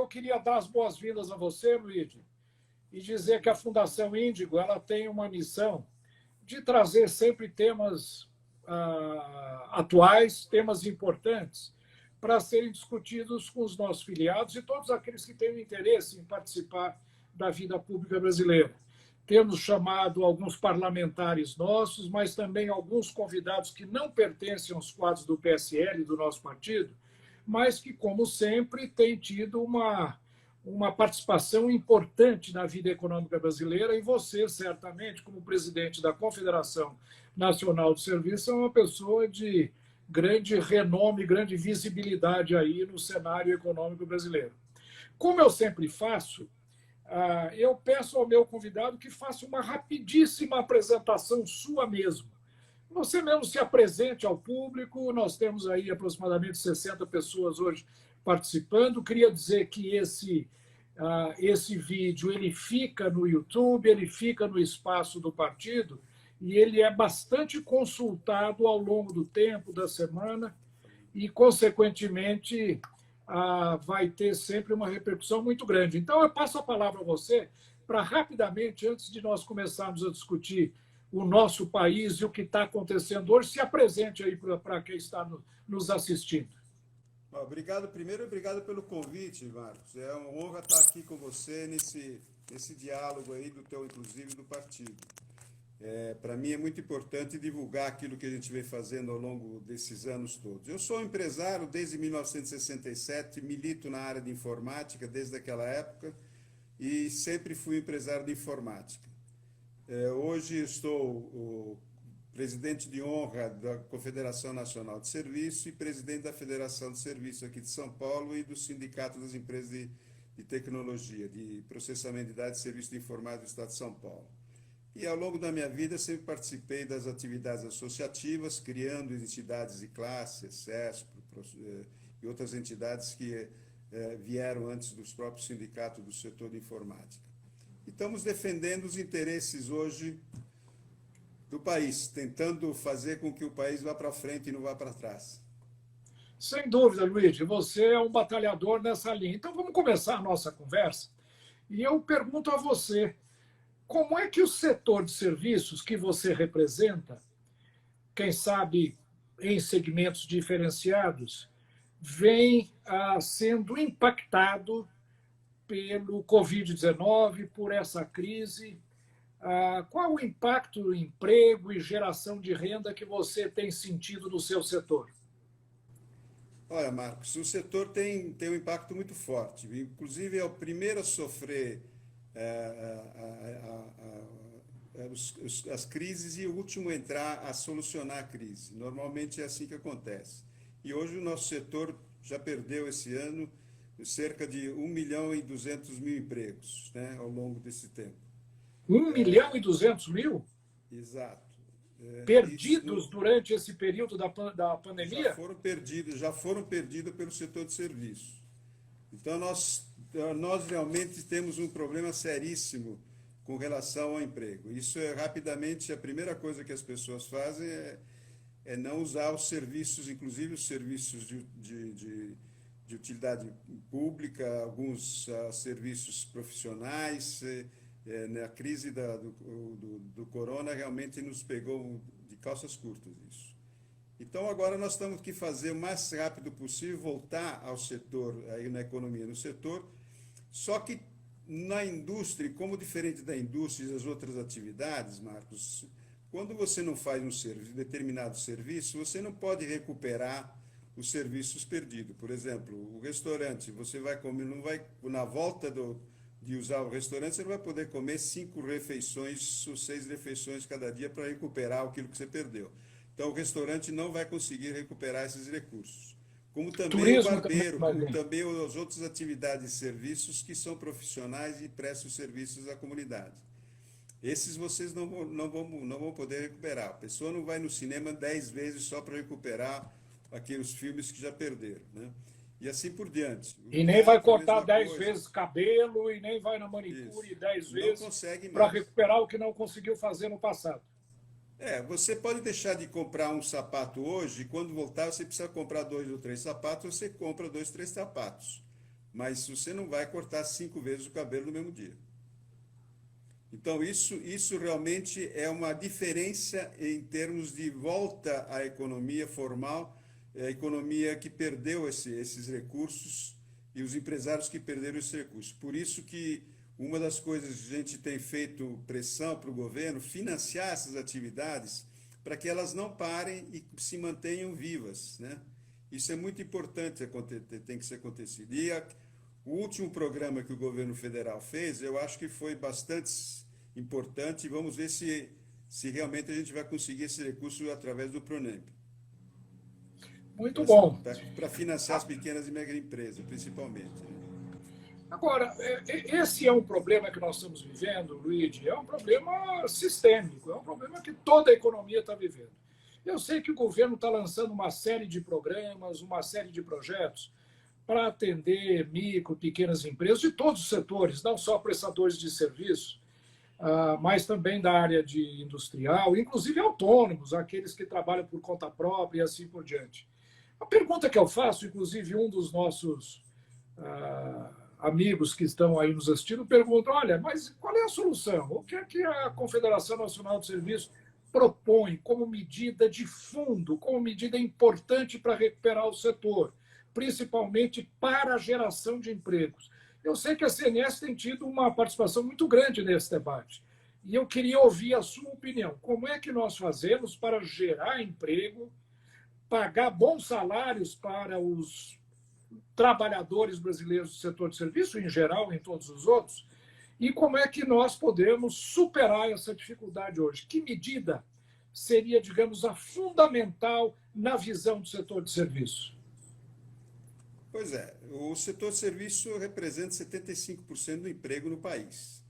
eu queria dar as boas-vindas a você, Luigi, e dizer que a Fundação Índigo ela tem uma missão de trazer sempre temas atuais, temas importantes, para serem discutidos com os nossos filiados e todos aqueles que têm interesse em participar da vida pública brasileira. Temos chamado alguns parlamentares nossos, mas também alguns convidados que não pertencem aos quadros do PSL, do nosso partido, mas que, como sempre, têm tido uma participação importante na vida econômica brasileira, e você, certamente, como presidente da Confederação Nacional de Serviços, é uma pessoa de grande renome, grande visibilidade aí no cenário econômico brasileiro. Como eu sempre faço, eu peço ao meu convidado que faça uma rapidíssima apresentação sua mesmo. Você mesmo se apresente ao público, nós temos aí aproximadamente 60 pessoas hoje participando. Queria dizer que esse vídeo ele fica no YouTube, ele fica no espaço do partido, e ele é bastante consultado ao longo do tempo, da semana, e, consequentemente, vai ter sempre uma repercussão muito grande. Então, eu passo a palavra a você para, rapidamente, antes de nós começarmos a discutir o nosso país e o que está acontecendo hoje, se apresente aí para quem está nos assistindo. Obrigado, primeiro, obrigado pelo convite, Marcos. É uma honra estar aqui com você nesse diálogo aí do teu, inclusive, do partido. Para mim é muito importante divulgar aquilo que a gente vem fazendo ao longo desses anos todos. Eu sou empresário desde 1967, milito na área de informática desde aquela época e sempre fui empresário de informática. Hoje estou o presidente de honra da Confederação Nacional de Serviço e presidente da Federação de Serviço aqui de São Paulo e do Sindicato das Empresas de Tecnologia, de Processamento de Dados e Serviço de Informática do Estado de São Paulo. E, ao longo da minha vida, sempre participei das atividades associativas, criando entidades de classe, CESP, e outras entidades que vieram antes dos próprios sindicatos do setor de informática. E estamos defendendo os interesses hoje do país, tentando fazer com que o país vá para frente e não vá para trás. Sem dúvida, Luigi, você é um batalhador nessa linha. Então, vamos começar a nossa conversa. E eu pergunto a você, como é que o setor de serviços que você representa, quem sabe em segmentos diferenciados, vem sendo impactado pelo Covid-19, por essa crise? Qual o impacto no emprego e geração de renda que você tem sentido no seu setor? Olha, Marcos, o setor tem um impacto muito forte. Inclusive, é o primeiro a sofrer as crises e o último a entrar a solucionar a crise. Normalmente é assim que acontece. E hoje o nosso setor já perdeu esse ano cerca de 1.200.000 empregos, né, ao longo desse tempo. 1.200.000? Exato. Perdidos durante esse período da pandemia? Já foram perdidos pelo setor de serviços. Então, nós realmente temos um problema seríssimo com relação ao emprego. Isso rapidamente, a primeira coisa que as pessoas fazem é não usar os serviços, inclusive os serviços de utilidade pública, alguns serviços profissionais. Na crise do corona, realmente nos pegou de calças curtas isso. Então, agora nós temos que fazer o mais rápido possível, voltar ao setor, aí na economia, no setor, só que na indústria, como diferente da indústria e das outras atividades, Marcos, quando você não faz determinado serviço, você não pode recuperar os serviços perdidos. Por exemplo, o restaurante, você vai comer, não vai, na volta de usar o restaurante, você não vai poder comer 5 refeições ou 6 refeições cada dia para recuperar aquilo que você perdeu. Então, o restaurante não vai conseguir recuperar esses recursos. Como também o barbeiro, como também as outras atividades e serviços que são profissionais e prestam serviços à comunidade. Esses vocês não vão poder recuperar. A pessoa não vai no cinema 10 vezes só para recuperar aqueles filmes que já perderam, né? E assim por diante. E nem vai cortar 10 vezes cabelo, e nem vai na manicure 10 vezes para recuperar o que não conseguiu fazer no passado. Você pode deixar de comprar um sapato hoje, e quando voltar você precisa comprar 2 ou 3 sapatos, você compra 2, 3 sapatos. mas você não vai cortar 5 vezes o cabelo no mesmo dia. Então, isso realmente é uma diferença em termos de volta à economia formal, a economia que perdeu esses recursos e os empresários que perderam esses recursos. Por isso que uma das coisas que a gente tem feito pressão para o governo, financiar essas atividades para que elas não parem e se mantenham vivas, né? Isso é muito importante, tem que ser acontecido. E o último programa que o governo federal fez, eu acho que foi bastante importante. Vamos ver se realmente a gente vai conseguir esse recurso através do Pronamp. Muito bom. Para financiar as pequenas e médias empresas, principalmente. Agora, esse é um problema que nós estamos vivendo, Luigi, é um problema sistêmico, é um problema que toda a economia está vivendo. Eu sei que o governo está lançando uma série de programas, uma série de projetos para atender micro, pequenas empresas de todos os setores, não só prestadores de serviço, mas também da área de industrial, inclusive autônomos, aqueles que trabalham por conta própria e assim por diante. A pergunta que eu faço, inclusive um dos nossos amigos que estão aí nos assistindo perguntam, olha, mas qual é a solução? O que é que a Confederação Nacional de Serviços propõe como medida de fundo, como medida importante para recuperar o setor, principalmente para a geração de empregos? Eu sei que a CNS tem tido uma participação muito grande nesse debate. E eu queria ouvir a sua opinião. Como é que nós fazemos para gerar emprego, pagar bons salários para os trabalhadores brasileiros do setor de serviço, em geral, em todos os outros, e como é que nós podemos superar essa dificuldade hoje? Que medida seria, digamos, a fundamental na visão do setor de serviço? Pois é, o setor de serviço representa 75% do emprego no país.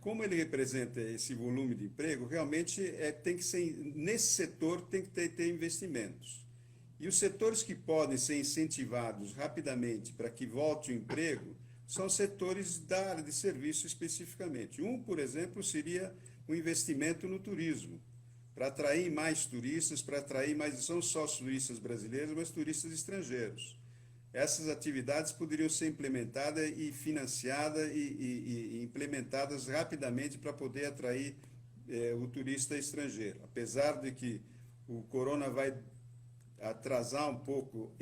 Como ele representa esse volume de emprego, realmente tem que ser, nesse setor tem que ter investimentos. E os setores que podem ser incentivados rapidamente para que volte o emprego são setores da área de serviço especificamente. Por exemplo, seria o investimento no turismo, para atrair mais turistas, para atrair mais, não só os turistas brasileiros, mas turistas estrangeiros. Essas atividades poderiam ser implementadas e financiadas e implementadas rapidamente para poder atrair o turista estrangeiro. Apesar de que o corona vai atrasar um pouco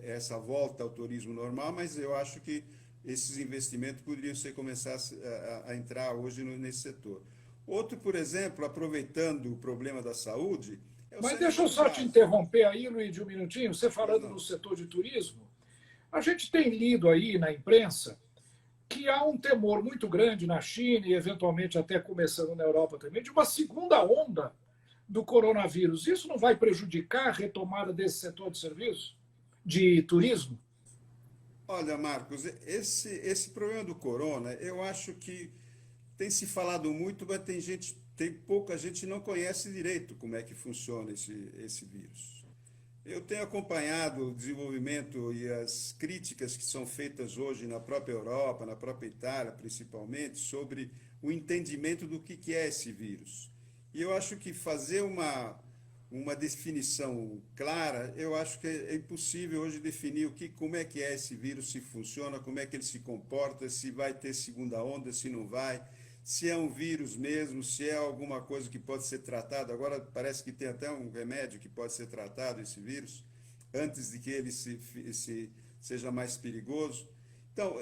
essa volta ao turismo normal, mas eu acho que esses investimentos poderiam começar a entrar hoje nesse setor. Outro, por exemplo, aproveitando o problema da saúde... Mas deixa eu só te interromper aí, Luiz, de um minutinho. Você falando no setor de turismo, a gente tem lido aí na imprensa que há um temor muito grande na China e, eventualmente, até começando na Europa também, de uma segunda onda do coronavírus. Isso não vai prejudicar a retomada desse setor de serviço, de turismo? Olha, Marcos, esse problema do corona, eu acho que tem se falado muito, mas tem pouca gente que não conhece direito como é que funciona esse vírus. Eu tenho acompanhado o desenvolvimento e as críticas que são feitas hoje na própria Europa, na própria Itália, principalmente, sobre o entendimento do que é esse vírus. E eu acho que fazer uma definição clara, eu acho que é impossível hoje definir como é que é esse vírus, se funciona, como é que ele se comporta, se vai ter segunda onda, se não vai, se é um vírus mesmo, se é alguma coisa que pode ser tratada. Agora parece que tem até um remédio que pode ser tratado, esse vírus, antes de que ele seja mais perigoso. Então,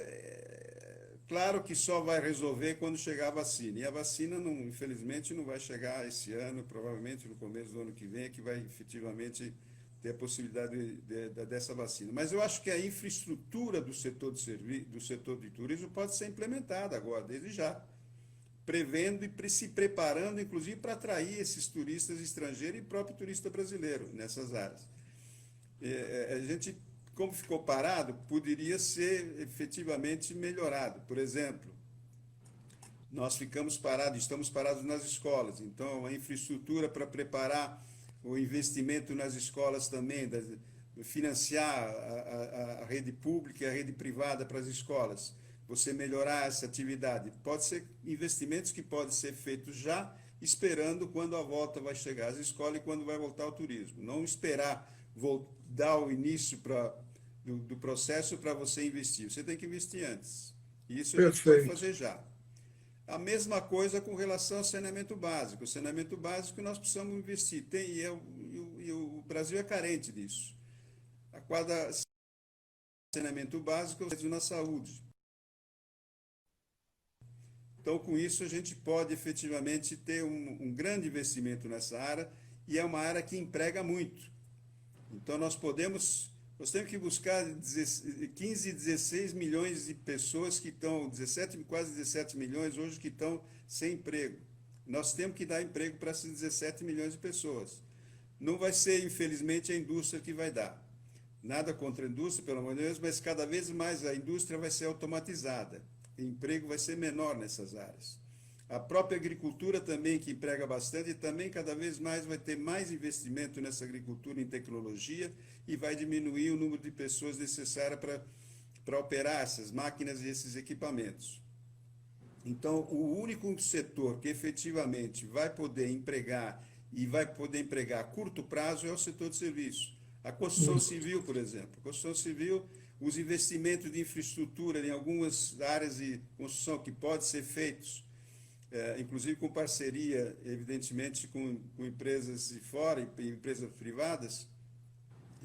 claro que só vai resolver quando chegar a vacina. E a vacina, infelizmente, não vai chegar esse ano, provavelmente no começo do ano que vem, é que vai efetivamente ter a possibilidade dessa vacina. Mas eu acho que a infraestrutura do setor de turismo pode ser implementada agora, desde já, prevendo e se preparando, inclusive, para atrair esses turistas estrangeiros e próprio turista brasileiro nessas áreas. A gente, como ficou parado, poderia ser efetivamente melhorado. Por exemplo, nós estamos parados nas escolas, então a infraestrutura para preparar o investimento nas escolas também, financiar a rede pública e a rede privada para as escolas, você melhorar essa atividade. Pode ser investimentos que podem ser feitos já, esperando quando a volta vai chegar às escolas e quando vai voltar o turismo. Não esperar dar o início para do processo para você investir. Você tem que investir antes. E isso a gente pode Perfeito. fazer já. A mesma coisa com relação ao saneamento básico. O saneamento básico nós precisamos investir. O Brasil é carente disso. A quadra saneamento básico é na saúde. Então, com isso, a gente pode efetivamente ter um grande investimento nessa área, e é uma área que emprega muito. Então, nós temos que buscar 15, 16 milhões de pessoas que estão, 17, quase 17 milhões hoje que estão sem emprego. Nós temos que dar emprego para essas 17 milhões de pessoas. Não vai ser, infelizmente, a indústria que vai dar. Nada contra a indústria, pelo amor de Deus, mas cada vez mais a indústria vai ser automatizada. O emprego vai ser menor nessas áreas. A própria agricultura também, que emprega bastante, e também cada vez mais vai ter mais investimento nessa agricultura em tecnologia e vai diminuir o número de pessoas necessárias para operar essas máquinas e esses equipamentos. Então, o único setor que efetivamente vai poder empregar e vai poder empregar a curto prazo é o setor de serviço. A construção civil, por exemplo. A construção civil, os investimentos de infraestrutura em algumas áreas de construção que podem ser feitos, inclusive com parceria, evidentemente, com empresas de fora e empresas privadas,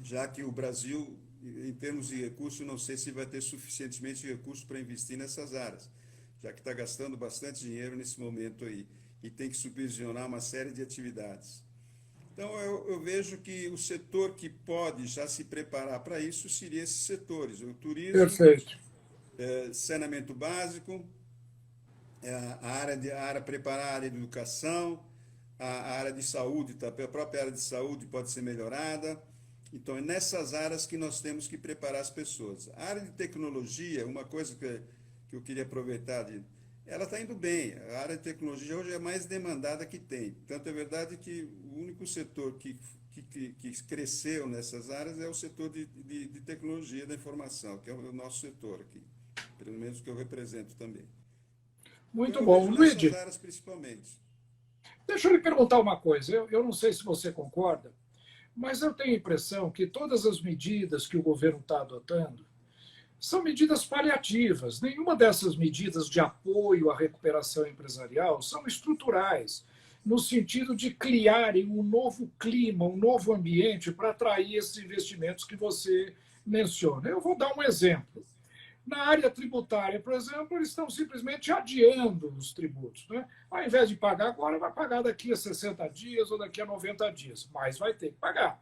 já que o Brasil, em termos de recursos, não sei se vai ter suficientemente recursos para investir nessas áreas, já que está gastando bastante dinheiro nesse momento aí, e tem que supervisionar uma série de atividades. Então, eu vejo que o setor que pode já se preparar para isso seria esses setores: o turismo, Perfeito. saneamento básico, a área preparada de educação, a área de saúde, a própria área de saúde pode ser melhorada. Então, é nessas áreas que nós temos que preparar as pessoas. A área de tecnologia, uma coisa que eu queria aproveitar, ela está indo bem. A área de tecnologia hoje é a mais demandada que tem. Tanto é verdade que o único setor que cresceu nessas áreas é o setor de tecnologia da informação, que é o nosso setor aqui, pelo menos que eu represento também. Então, Muito eu bom. vejo nessas Luigi, áreas principalmente. deixa eu lhe perguntar uma coisa. Eu não sei se você concorda, mas eu tenho a impressão que todas as medidas que o governo está adotando são medidas paliativas. Nenhuma dessas medidas de apoio à recuperação empresarial são estruturais, no sentido de criarem um novo clima, um novo ambiente para atrair esses investimentos que você menciona. Eu vou dar um exemplo. Na área tributária, por exemplo, eles estão simplesmente adiando os tributos. Né? Ao invés de pagar agora, vai pagar daqui a 60 dias ou daqui a 90 dias, mas vai ter que pagar.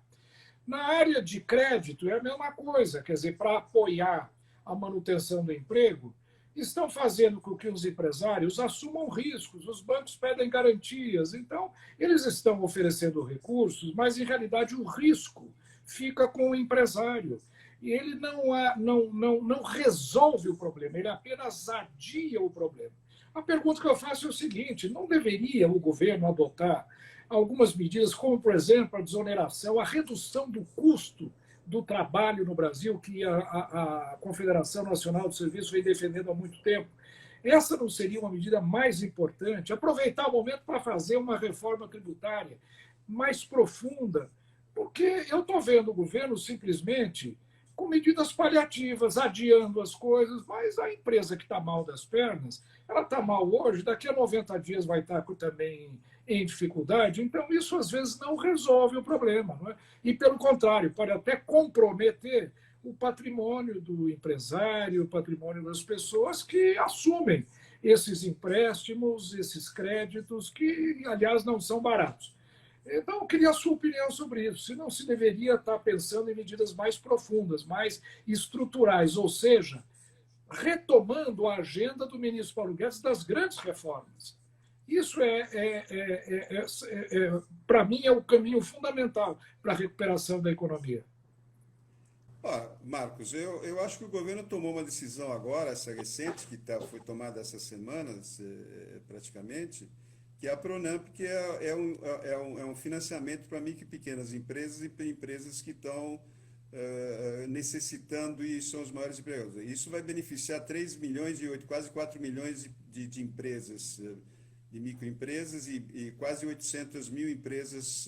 Na área de crédito é a mesma coisa, quer dizer, para apoiar a manutenção do emprego, estão fazendo com que os empresários assumam riscos, os bancos pedem garantias, então eles estão oferecendo recursos, mas em realidade o risco fica com o empresário. E ele não resolve o problema, ele apenas adia o problema. A pergunta que eu faço é o seguinte: não deveria o governo adotar algumas medidas, como, por exemplo, a desoneração, a redução do custo do trabalho no Brasil, que a Confederação Nacional do Serviço vem defendendo há muito tempo? Essa não seria uma medida mais importante? Aproveitar o momento para fazer uma reforma tributária mais profunda, porque eu estou vendo o governo simplesmente com medidas paliativas, adiando as coisas, mas a empresa que está mal das pernas, ela está mal hoje, daqui a 90 dias vai estar também em dificuldade, então isso às vezes não resolve o problema. Não é? E, pelo contrário, pode até comprometer o patrimônio do empresário, o patrimônio das pessoas que assumem esses empréstimos, esses créditos, que, aliás, não são baratos. Então, eu queria a sua opinião sobre isso. Se não se deveria estar pensando em medidas mais profundas, mais estruturais, ou seja, retomando a agenda do ministro Paulo Guedes das grandes reformas. Isso para mim, é o caminho fundamental para a recuperação da economia. Marcos, eu acho que o governo tomou uma decisão agora, essa recente, foi tomada essa semana, praticamente, que é a Pronamp, que é um financiamento para micro e pequenas empresas e empresas que estão necessitando e são os maiores empregadores. Isso vai beneficiar 3 milhões e quase 4 milhões de empresas, de microempresas e quase 800 mil empresas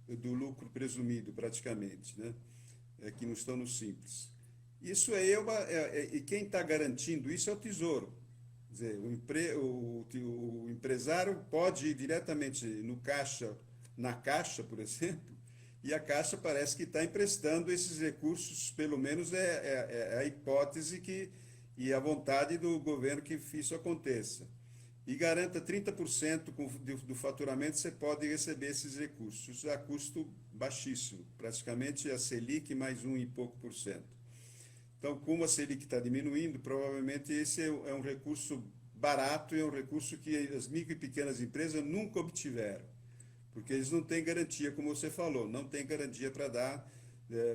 do lucro presumido, praticamente, né? Que não estão no Simples. Isso e quem está garantindo isso é o Tesouro. Quer dizer, o empresário pode ir diretamente no caixa, na Caixa, por exemplo, e a Caixa parece que está emprestando esses recursos, pelo menos é a hipótese e a vontade do governo que isso aconteça. E garanta 30% do faturamento, você pode receber esses recursos a custo baixíssimo, praticamente a Selic mais um e pouco por cento. Então, como a Selic está diminuindo, provavelmente esse é um recurso barato e é um recurso que as micro e pequenas empresas nunca obtiveram, porque eles não têm garantia, como você falou, não tem garantia para dar,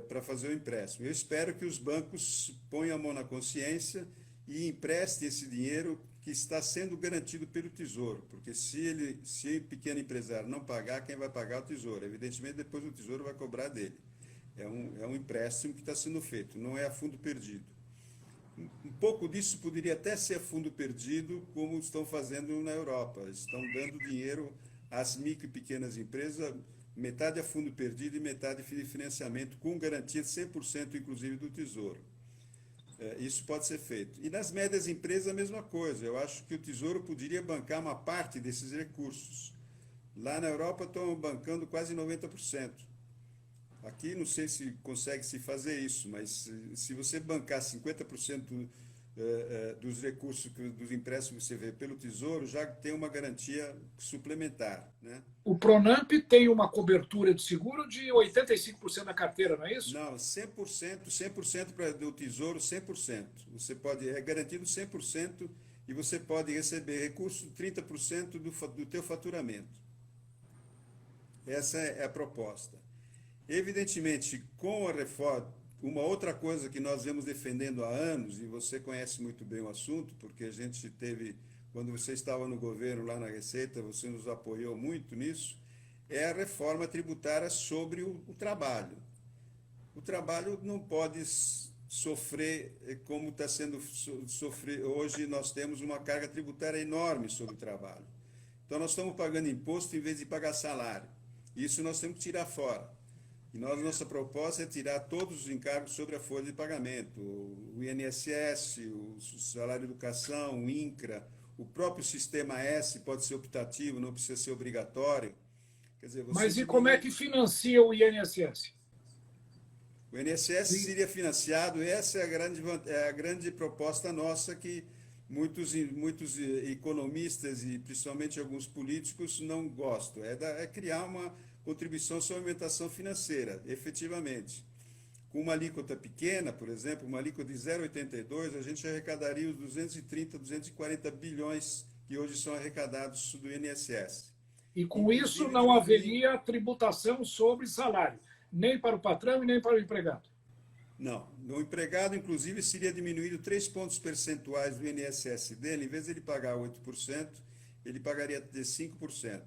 para fazer o empréstimo. Eu espero que os bancos ponham a mão na consciência e emprestem esse dinheiro que está sendo garantido pelo Tesouro, porque se o pequeno empresário não pagar, quem vai pagar é o Tesouro. Evidentemente, depois o Tesouro vai cobrar dele. É um empréstimo que está sendo feito, não é a fundo perdido. Um pouco disso poderia até ser fundo perdido, como estão fazendo na Europa. Estão dando dinheiro às micro e pequenas empresas, metade a fundo perdido e metade de financiamento, com garantia de 100%, inclusive, do Tesouro. Isso pode ser feito. E nas médias empresas, a mesma coisa. Eu acho que o Tesouro poderia bancar uma parte desses recursos. Lá na Europa estão bancando quase 90%. Aqui não sei se consegue se fazer isso, mas se você bancar 50% dos recursos, dos empréstimos que você vê pelo Tesouro, já tem uma garantia suplementar, né? O Pronamp tem uma cobertura de seguro de 85% da carteira, não é isso? Não, 100% do Tesouro, 100%. Você pode, é garantido 100% e você pode receber recurso 30% do teu faturamento. Essa é a proposta. Evidentemente, com a reforma, uma outra coisa que nós vemos defendendo há anos, e você conhece muito bem o assunto, porque a gente teve, quando você estava no governo lá na Receita, você nos apoiou muito nisso, é a reforma tributária sobre o trabalho. O trabalho não pode sofrer como está sendo sofrer. Hoje nós temos uma carga tributária enorme sobre o trabalho. Então nós estamos pagando imposto em vez de pagar salário. Isso nós temos que tirar fora. E nossa proposta é tirar todos os encargos sobre a folha de pagamento, o INSS, o salário de educação, o INCRA, o próprio sistema S pode ser optativo, não precisa ser obrigatório. Quer dizer, Mas e como é que financia o INSS? O INSS seria financiado, essa é a grande proposta nossa que muitos economistas e principalmente alguns políticos não gostam, é criar uma contribuição sobre a alimentação financeira, efetivamente. Com uma alíquota pequena, por exemplo, uma alíquota de 0,82, a gente arrecadaria os 230, 240 bilhões que hoje são arrecadados do INSS. E com isso não haveria tributação sobre salário, nem para o patrão e nem para o empregado. Não. O empregado, inclusive, seria diminuído 3 pontos percentuais do INSS dele, em vez de ele pagar 8%, ele pagaria 5%.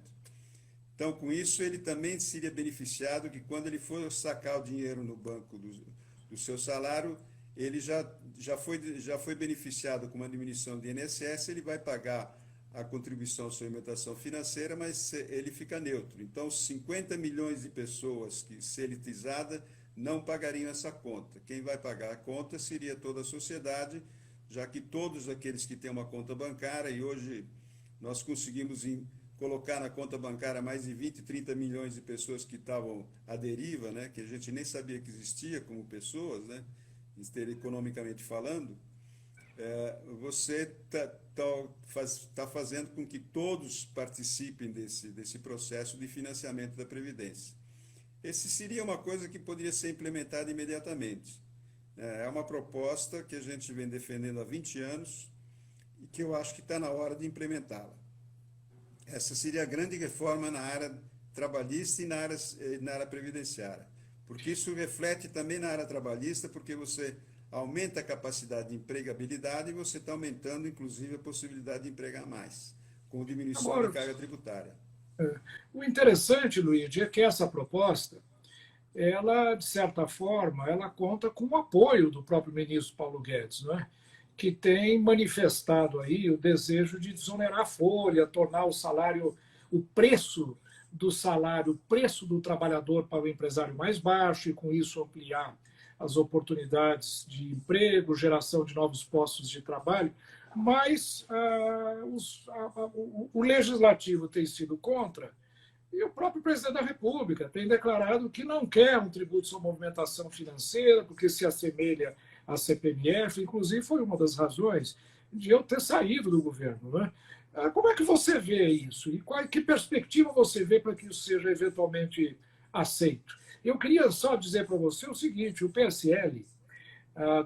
Então, com isso, ele também seria beneficiado que quando ele for sacar o dinheiro no banco do seu salário, ele já foi beneficiado com uma diminuição do INSS, ele vai pagar a contribuição sobre alimentação financeira, mas ele fica neutro. Então, 50 milhões de pessoas que seletizadas não pagariam essa conta. Quem vai pagar a conta seria toda a sociedade, já que todos aqueles que têm uma conta bancária, e hoje nós conseguimos colocar na conta bancária mais de 20, 30 milhões de pessoas que estavam à deriva, né, que a gente nem sabia que existia como pessoas, né, economicamente falando, você está fazendo com que todos participem desse processo de financiamento da Previdência. Esse seria uma coisa que poderia ser implementada imediatamente. É uma proposta que a gente vem defendendo há 20 anos e que eu acho que está na hora de implementá-la. Essa seria a grande reforma na área trabalhista e na área previdenciária. Porque isso reflete também na área trabalhista, porque você aumenta a capacidade de empregabilidade e você está aumentando, inclusive, a possibilidade de empregar mais, com diminuição da carga tributária. O interessante, Luigi, é que essa proposta, ela, de certa forma, ela conta com o apoio do próprio ministro Paulo Guedes, não é? Que tem manifestado aí o desejo de desonerar a folha, tornar o salário, o preço do salário, o preço do trabalhador para o empresário mais baixo e, com isso, ampliar as oportunidades de emprego, geração de novos postos de trabalho, mas o legislativo tem sido contra, e o próprio presidente da República tem declarado que não quer um tributo sobre movimentação financeira, porque se assemelha à CPMF, inclusive foi uma das razões de eu ter saído do governo. Né? Como é que você vê isso? E que perspectiva você vê para que isso seja eventualmente aceito? Eu queria só dizer para você o seguinte: o PSL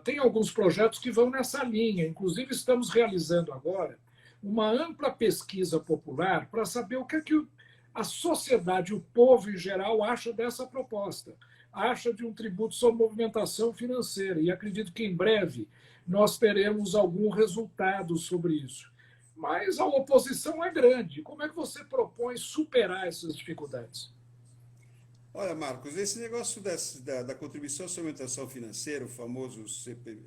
tem alguns projetos que vão nessa linha. Inclusive, estamos realizando agora uma ampla pesquisa popular para saber o que é que a sociedade, o povo em geral, acha dessa proposta. Acha de um tributo sobre movimentação financeira. E acredito que em breve nós teremos algum resultado sobre isso. Mas a oposição é grande. Como é que você propõe superar essas dificuldades? Olha, Marcos, esse negócio da contribuição sobre alimentação financeira, o famoso CP,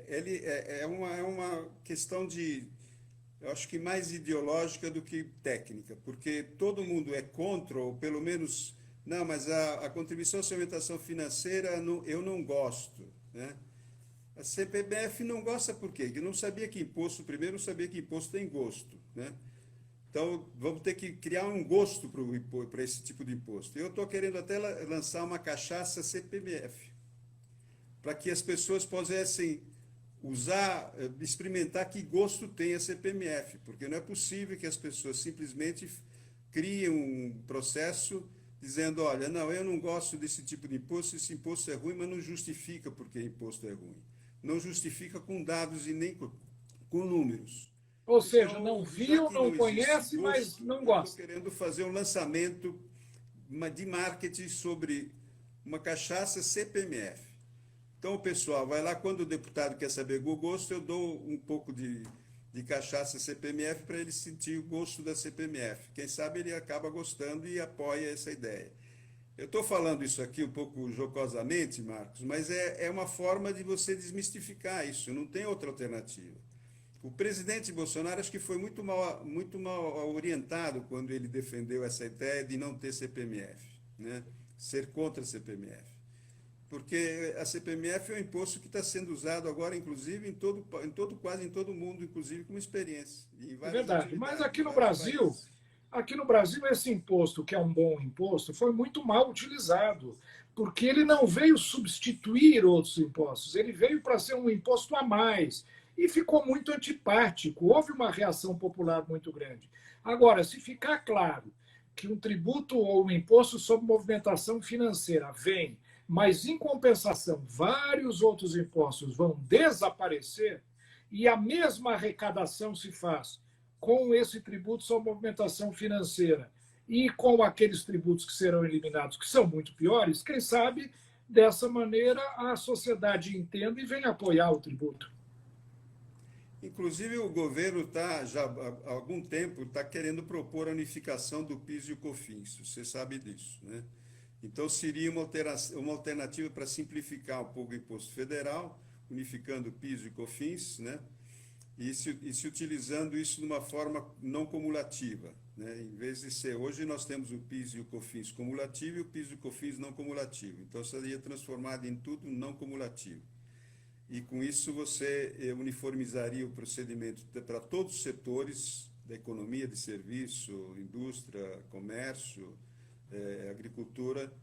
ele é uma questão de, eu acho que mais ideológica do que técnica, porque todo mundo é contra, ou pelo menos, não, mas a contribuição sobre alimentação financeira eu não gosto, né? A CPMF não gosta por quê? Porque não sabia que imposto, primeiro não sabia que imposto tem gosto, né? Então, vamos ter que criar um gosto para esse tipo de imposto. Eu estou querendo até lançar uma cachaça CPMF, para que as pessoas pudessem usar, experimentar que gosto tem a CPMF, porque não é possível que as pessoas simplesmente criem um processo dizendo, olha, não, eu não gosto desse tipo de imposto, esse imposto é ruim, mas não justifica porque imposto é ruim. Não justifica com dados e nem com números. Ou seja, não Então, já viu, que não não existe conhece, mas gosto, não eu estou gosta. querendo fazer um lançamento de marketing sobre uma cachaça CPMF. Então, o pessoal vai lá, quando o deputado quer saber o gosto, eu dou um pouco de cachaça CPMF para ele sentir o gosto da CPMF. Quem sabe ele acaba gostando e apoia essa ideia. Eu estou falando isso aqui um pouco jocosamente, Marcos, mas é uma forma de você desmistificar isso, não tem outra alternativa. O presidente Bolsonaro acho que foi muito mal orientado quando ele defendeu essa ideia de não ter CPMF, né? Ser contra a CPMF. Porque a CPMF é um imposto que está sendo usado agora, inclusive, quase em todo mundo, inclusive como experiência, em É várias verdade. Mas atividades, aqui em no vários Brasil, países. esse imposto, que é um bom imposto, foi muito mal utilizado, porque ele não veio substituir outros impostos, ele veio para ser um imposto a mais e ficou muito antipático. Houve uma reação popular muito grande. Agora, se ficar claro que um tributo ou um imposto sobre movimentação financeira vem, mas em compensação vários outros impostos vão desaparecer e a mesma arrecadação se faz com esse tributo sobre movimentação financeira e com aqueles tributos que serão eliminados, que são muito piores, quem sabe dessa maneira a sociedade entenda e venha apoiar o tributo. Inclusive, o governo está, já há algum tempo, está querendo propor a unificação do PIS e o COFINS, você sabe disso, né? Então, seria uma alternativa para simplificar um pouco o imposto federal, unificando o PIS e o COFINS, né? E se utilizando isso de uma forma não cumulativa, né? Em vez de ser, hoje nós temos o PIS e o COFINS cumulativo e o PIS e o COFINS não cumulativo. Então, seria transformado em tudo não cumulativo. E com isso você uniformizaria o procedimento para todos os setores da economia, de serviço, indústria, comércio, agricultura,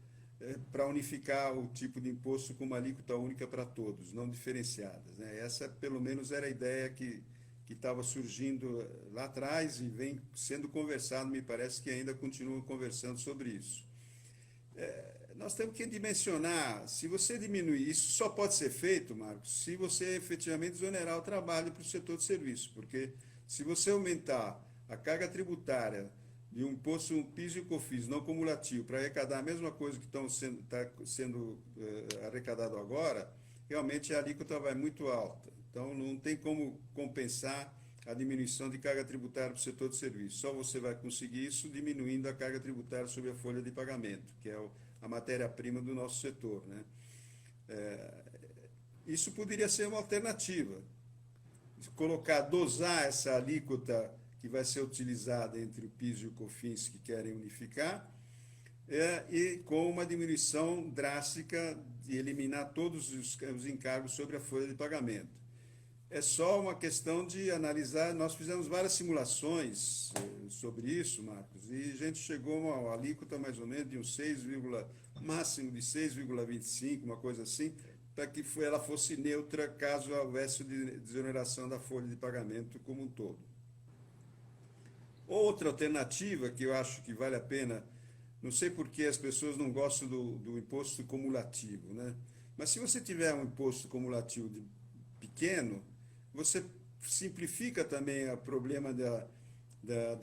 para unificar o tipo de imposto com uma alíquota única para todos, não diferenciadas, né? Essa, pelo menos, era a ideia que estava surgindo lá atrás e vem sendo conversado, me parece que ainda continuam conversando sobre isso. Nós temos que dimensionar, se você diminuir, isso só pode ser feito, Marcos, se você efetivamente exonerar o trabalho para o setor de serviço, porque se você aumentar a carga tributária de um imposto, um PIS e um COFINS não cumulativo para arrecadar a mesma coisa que está sendo arrecadado agora, realmente a alíquota vai muito alta. Então, não tem como compensar a diminuição de carga tributária para o setor de serviço. Só você vai conseguir isso diminuindo a carga tributária sobre a folha de pagamento, que é a matéria-prima do nosso setor, né? Isso poderia ser uma alternativa. Dosar essa alíquota que vai ser utilizada entre o PIS e o COFINS que querem unificar, e com uma diminuição drástica de eliminar todos os encargos sobre a folha de pagamento. É só uma questão de analisar. Nós fizemos várias simulações sobre isso, Marcos, e a gente chegou a uma alíquota mais ou menos de uns 6, máximo de 6,25, uma coisa assim, para que ela fosse neutra caso houvesse desoneração da folha de pagamento como um todo. Outra alternativa que eu acho que vale a pena, não sei por que as pessoas não gostam do imposto cumulativo, né? Mas se você tiver um imposto cumulativo pequeno, você simplifica também o problema da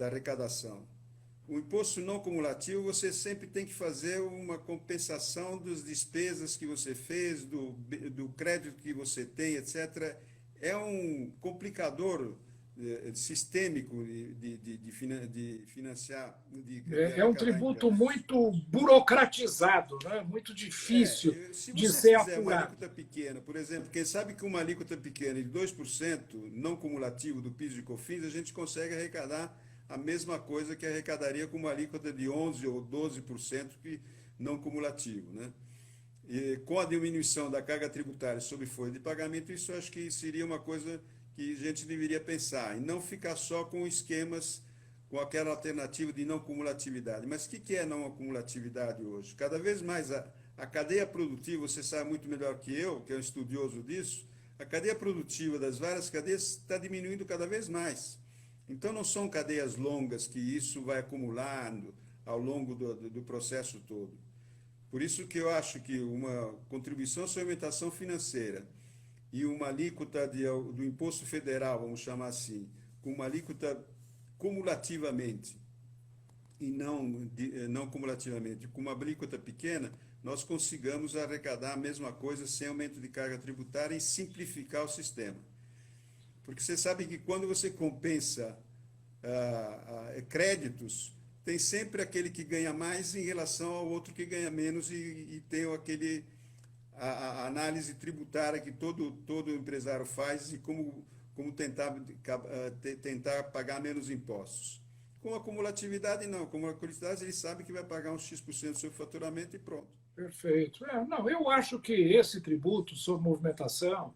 arrecadação. O imposto não cumulativo, você sempre tem que fazer uma compensação das despesas que você fez, do crédito que você tem, etc. É um complicador sistêmico de financiar. É um tributo muito burocratizado, né? Muito difícil de ser apurado. Se você fizer uma alíquota pequena, por exemplo, quem sabe que uma alíquota pequena de 2% não cumulativo do PIS e COFINS, a gente consegue arrecadar a mesma coisa que arrecadaria com uma alíquota de 11% ou 12% que não cumulativo, né? E com a diminuição da carga tributária sobre folha de pagamento, isso acho que seria uma coisa que a gente deveria pensar, e não ficar só com esquemas, com aquela alternativa de não cumulatividade. Mas o que é não cumulatividade hoje? Cada vez mais a cadeia produtiva, você sabe muito melhor que eu, que é um estudioso disso, a cadeia produtiva das várias cadeias está diminuindo cada vez mais. Então, não são cadeias longas que isso vai acumulando ao longo do processo todo. Por isso que eu acho que uma contribuição sobre alimentação financeira e uma alíquota do imposto federal, vamos chamar assim, com uma alíquota cumulativamente, e não cumulativamente, com uma alíquota pequena, nós consigamos arrecadar a mesma coisa sem aumento de carga tributária e simplificar o sistema. Porque você sabe que quando você compensa créditos, tem sempre aquele que ganha mais em relação ao outro que ganha menos e tem a análise tributária que todo empresário faz e como tentar pagar menos impostos. Com a cumulatividade, não. Com a cumulatividade, ele sabe que vai pagar uns X% do seu faturamento e pronto. Perfeito. Não, eu acho que esse tributo sobre movimentação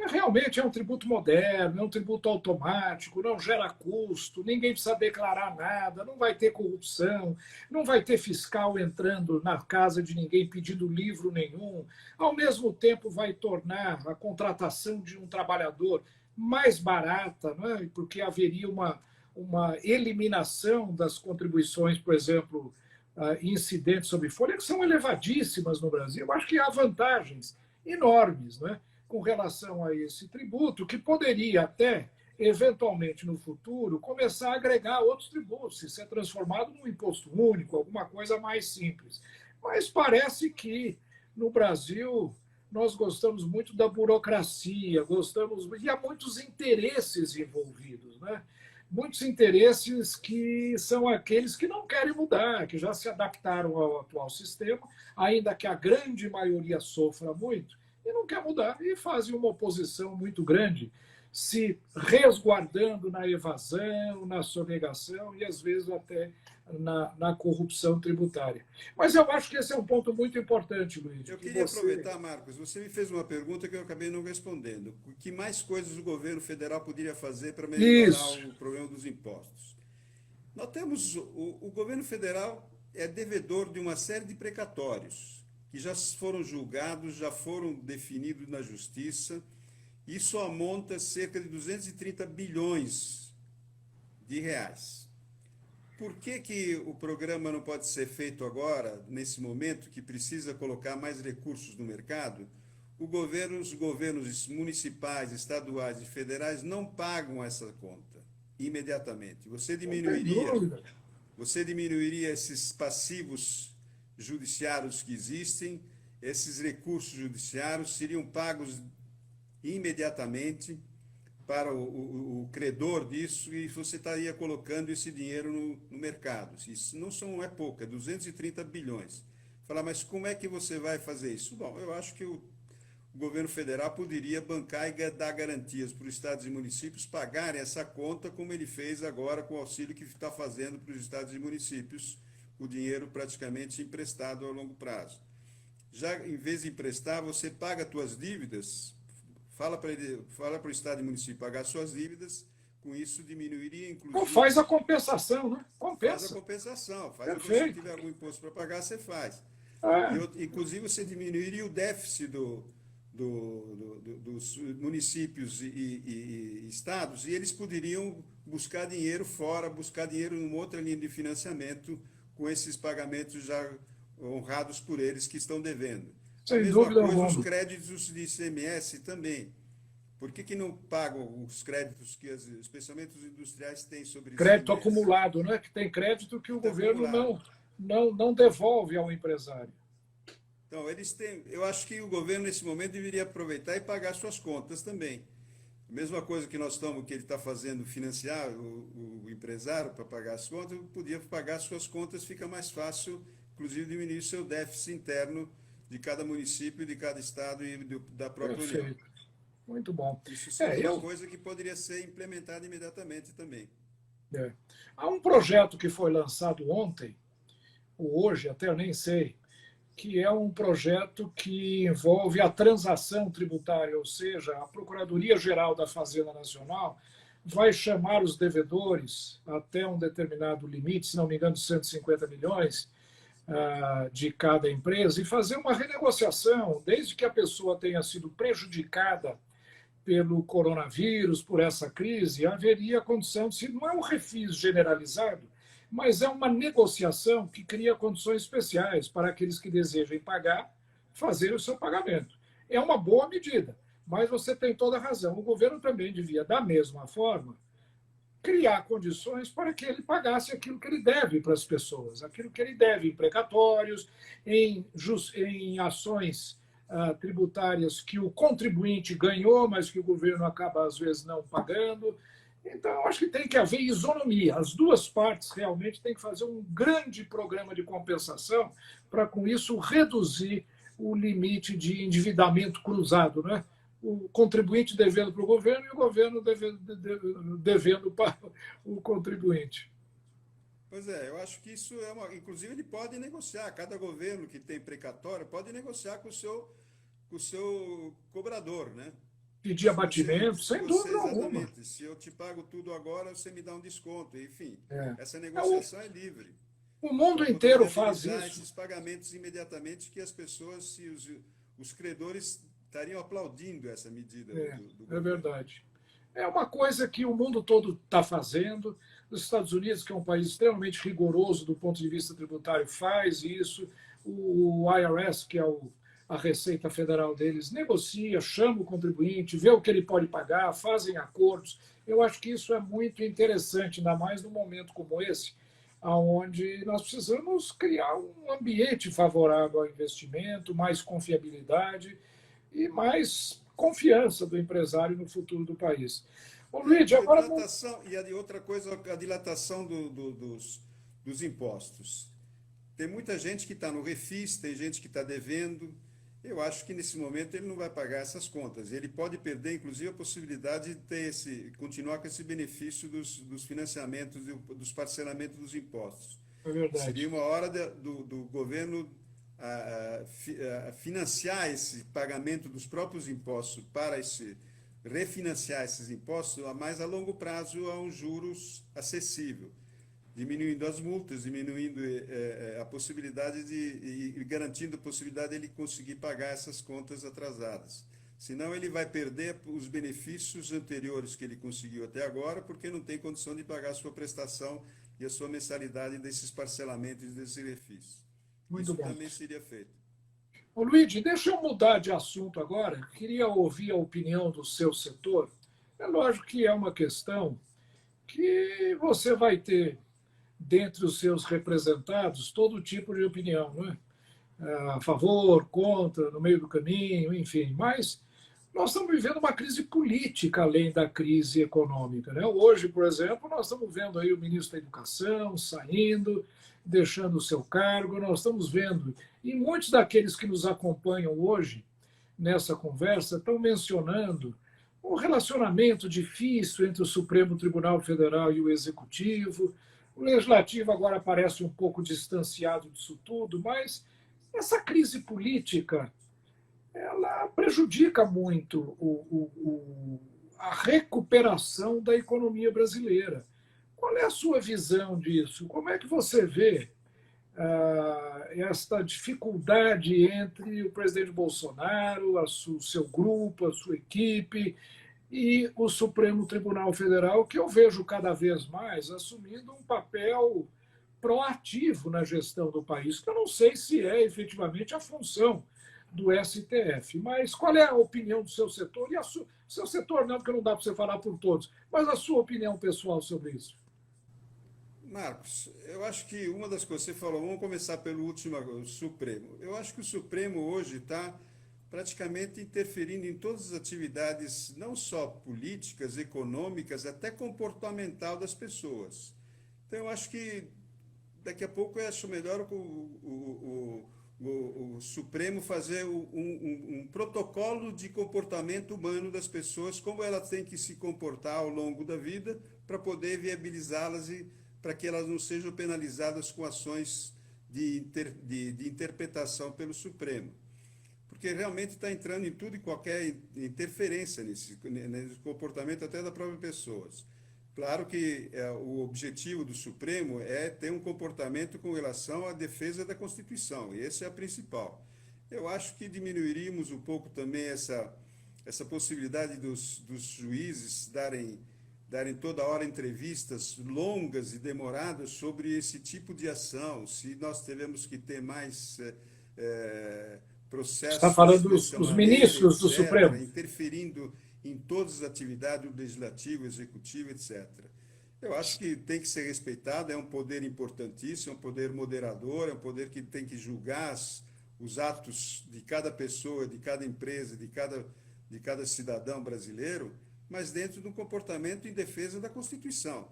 realmente é um tributo moderno, é um tributo automático, não gera custo, ninguém precisa declarar nada, não vai ter corrupção, não vai ter fiscal entrando na casa de ninguém pedindo livro nenhum. Ao mesmo tempo, vai tornar a contratação de um trabalhador mais barata, não é? Porque haveria uma eliminação das contribuições, por exemplo, incidentes sobre folha, que são elevadíssimas no Brasil. Eu acho que há vantagens enormes, não é? Com relação a esse tributo, que poderia até, eventualmente, no futuro, começar a agregar outros tributos, e ser transformado num imposto único, alguma coisa mais simples. Mas parece que, no Brasil, nós gostamos muito da burocracia, e há muitos interesses envolvidos, né? Muitos interesses que são aqueles que não querem mudar, que já se adaptaram ao atual sistema, ainda que a grande maioria sofra muito, e não quer mudar, e fazem uma oposição muito grande, se resguardando na evasão, na sonegação e, às vezes, até na corrupção tributária. Mas eu acho que esse é um ponto muito importante, Luiz. Eu queria aproveitar, Marcos, você me fez uma pergunta que eu acabei não respondendo. Que mais coisas o governo federal poderia fazer para melhorar o problema dos impostos? Nós temos, o governo federal é devedor de uma série de precatórios, que já foram julgados, já foram definidos na justiça, isso amonta cerca de 230 bilhões de reais. Por que o programa não pode ser feito agora, nesse momento, que precisa colocar mais recursos no mercado? Os governos municipais, estaduais e federais não pagam essa conta imediatamente. Você diminuiria esses passivos judiciários que existem, esses recursos judiciários seriam pagos imediatamente para o credor disso e você estaria colocando esse dinheiro no mercado. Isso não é pouco, é 230 bilhões. Falar, mas como é que você vai fazer isso? Bom, eu acho que o governo federal poderia bancar e dar garantias para os estados e municípios pagarem essa conta, como ele fez agora com o auxílio que está fazendo para os estados e municípios, o dinheiro praticamente emprestado ao longo prazo. Já em vez de emprestar, você paga as suas dívidas, fala para o Estado e município pagar suas dívidas, com isso diminuiria, Então inclusive... faz a compensação, né? Faz a Compensa. compensação, se Perfeito. tiver algum imposto para pagar, você faz. É, Inclusive, você diminuiria o déficit dos municípios e estados, e eles poderiam buscar dinheiro fora, buscar dinheiro em outra linha de financiamento, com esses pagamentos já honrados por eles que estão devendo. A sem mesma dúvida coisa os alguma. créditos de ICMS também. Por que não pagam os créditos que, especialmente os industriais, têm sobre Crédito ICMS? acumulado, né? Que tem crédito que o Está governo acumulado. não devolve ao empresário. Então, eu acho que o governo, nesse momento, deveria aproveitar e pagar suas contas também. A mesma coisa que que ele está fazendo, financiar o empresário para pagar as contas, podia pagar suas contas, fica mais fácil, inclusive, diminuir o seu déficit interno de cada município, de cada estado e da própria União. Perfeito. Muito bom. Isso seria uma Eu, coisa que poderia ser implementada imediatamente também. é. Há um projeto que foi lançado ontem, ou hoje, até eu nem sei, que é um projeto que envolve a transação tributária, ou seja, a Procuradoria-Geral da Fazenda Nacional vai chamar os devedores até um determinado limite, se não me engano, de 150 milhões de cada empresa, e fazer uma renegociação, desde que a pessoa tenha sido prejudicada pelo coronavírus, por essa crise, haveria condição, se não é um refis generalizado, mas é uma negociação que cria condições especiais para aqueles que desejem pagar, fazer o seu pagamento. É uma boa medida, mas você tem toda a razão. O governo também devia, da mesma forma, criar condições para que ele pagasse aquilo que ele deve para as pessoas, aquilo que ele deve em precatórios, em ações tributárias que o contribuinte ganhou, mas que o governo acaba, às vezes, não pagando. Então, acho que tem que haver isonomia. As duas partes realmente têm que fazer um grande programa de compensação para, com isso, reduzir o limite de endividamento cruzado, né? O contribuinte devendo para o governo e o governo devendo para o contribuinte. Pois é, eu acho que isso é uma. Inclusive, ele pode negociar. Cada governo que tem precatório pode negociar com o seu cobrador, né? Pedir abatimento, sem dúvida alguma. Exatamente. Se eu te pago tudo agora, você me dá um desconto. Enfim, É. essa negociação é livre. O mundo Para inteiro poder faz viabilizar isso. esses pagamentos imediatamente, que as pessoas, se os credores estariam aplaudindo essa medida do É governo. verdade. É uma coisa que o mundo todo está fazendo. Os Estados Unidos, que é um país extremamente rigoroso do ponto de vista tributário, faz isso. O IRS, que é a Receita Federal deles, negocia, chama o contribuinte, vê o que ele pode pagar, fazem acordos. Eu acho que isso é muito interessante, ainda mais num momento como esse, onde nós precisamos criar um ambiente favorável ao investimento, mais confiabilidade e mais confiança do empresário no futuro do país. Ô, Luiz, agora... E outra coisa, a dilatação dos impostos. Tem muita gente que está no refis, tem gente que está devendo. Eu acho que nesse momento ele não vai pagar essas contas. Ele pode perder, inclusive, a possibilidade de continuar com esse benefício dos financiamentos, dos parcelamentos dos impostos. É verdade. Seria uma hora do governo financiar esse pagamento dos próprios impostos para refinanciar esses impostos, mas a longo prazo a um juros acessível, diminuindo as multas, diminuindo a possibilidade e garantindo a possibilidade de ele conseguir pagar essas contas atrasadas. Senão ele vai perder os benefícios anteriores que ele conseguiu até agora, porque não tem condição de pagar a sua prestação e a sua mensalidade desses parcelamentos desses refis. Muito bom. Isso também seria feito. Ô, Luigi, deixa eu mudar de assunto agora. Queria ouvir a opinião do seu setor. É lógico que é uma questão que você vai ter, dentre os seus representados, todo tipo de opinião, não é? A favor, contra, no meio do caminho, enfim. Mas nós estamos vivendo uma crise política além da crise econômica, né? Hoje, por exemplo, nós estamos vendo aí o ministro da Educação saindo, deixando o seu cargo. Nós estamos vendo, e muitos daqueles que nos acompanham hoje nessa conversa estão mencionando um relacionamento difícil entre o Supremo Tribunal Federal e o Executivo, O Legislativo agora parece um pouco distanciado disso tudo, mas essa crise política ela prejudica muito a recuperação da economia brasileira. Qual é a sua visão disso? Como é que você vê esta dificuldade entre o presidente Bolsonaro, o seu grupo, a sua equipe e o Supremo Tribunal Federal, que eu vejo cada vez mais assumindo um papel proativo na gestão do país, que eu não sei se é efetivamente a função do STF. Mas qual é a opinião do seu setor? E seu setor não, porque não dá para você falar por todos, mas a sua opinião pessoal sobre isso? Marcos, eu acho que uma das coisas que você falou, vamos começar pelo último, o Supremo. Eu acho que o Supremo hoje está praticamente interferindo em todas as atividades, não só políticas, econômicas, até comportamental das pessoas. Então, eu acho que daqui a pouco eu acho melhor o Supremo fazer um protocolo de comportamento humano das pessoas, como elas têm que se comportar ao longo da vida, para poder viabilizá-las e para que elas não sejam penalizadas com ações de interpretação pelo Supremo. Porque realmente está entrando em tudo e qualquer interferência nesse comportamento até da própria pessoa. Claro que o objetivo do Supremo é ter um comportamento com relação à defesa da Constituição, e esse é a principal. Eu acho que diminuiríamos um pouco também essa possibilidade dos juízes darem toda hora entrevistas longas e demoradas sobre esse tipo de ação, se nós tivemos que ter mais Você está processos falando dessa dos maneira, ministros do etc., Supremo? interferindo em todas as atividades do legislativo, executivo, etc. Eu acho que tem que ser respeitado, é um poder importantíssimo, é um poder moderador, é um poder que tem que julgar os atos de cada pessoa, de cada empresa, de cada cidadão brasileiro, mas dentro de um comportamento em defesa da Constituição.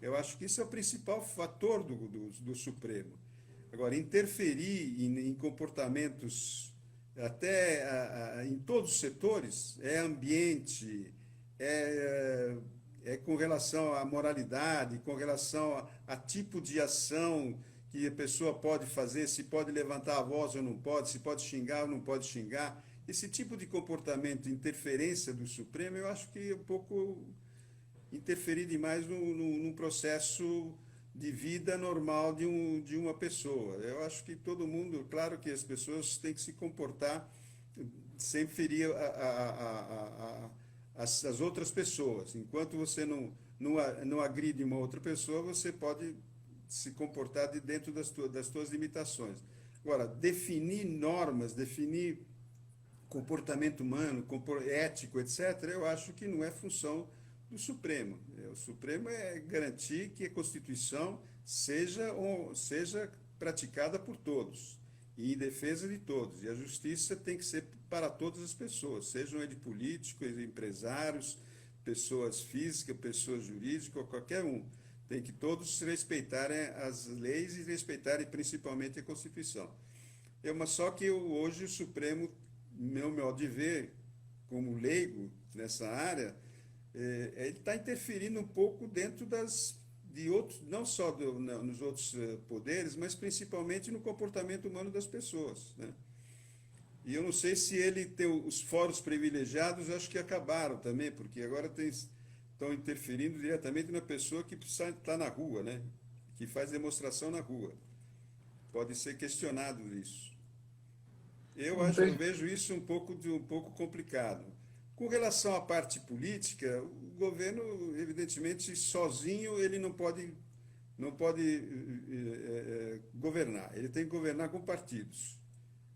Eu acho que isso é o principal fator do Supremo. Agora, interferir em comportamentos até em todos os setores, é ambiente, é com relação à moralidade, com relação a tipo de ação que a pessoa pode fazer, se pode levantar a voz ou não pode, se pode xingar ou não pode xingar. Esse tipo de comportamento, interferência do Supremo, eu acho que é um pouco interferir demais num processo de vida normal de uma pessoa. Eu acho que todo mundo, claro que as pessoas têm que se comportar sem ferir as outras pessoas. Enquanto você não agride uma outra pessoa, você pode se comportar dentro das suas limitações. Agora, definir normas, definir comportamento humano, ético, etc., eu acho que não é função do Supremo. O Supremo é garantir que a Constituição seja praticada por todos e em defesa de todos. E a justiça tem que ser para todas as pessoas, sejam eles políticos, empresários, pessoas físicas, pessoas jurídicas, qualquer um. Tem que todos respeitarem as leis e respeitarem principalmente a Constituição. Mas só que hoje o Supremo, meu modo de ver, como leigo nessa área, ele está interferindo um pouco dentro de outros, não só nos outros poderes, mas principalmente no comportamento humano das pessoas, né? E eu não sei se ele tem os fóruns privilegiados, eu acho que acabaram também, porque agora estão interferindo diretamente na pessoa que precisa estar na rua, né? Que faz demonstração na rua. Pode ser questionado isso. Eu vejo isso um pouco complicado. Com relação à parte política, o governo, evidentemente, sozinho, ele não pode governar. Ele tem que governar com partidos.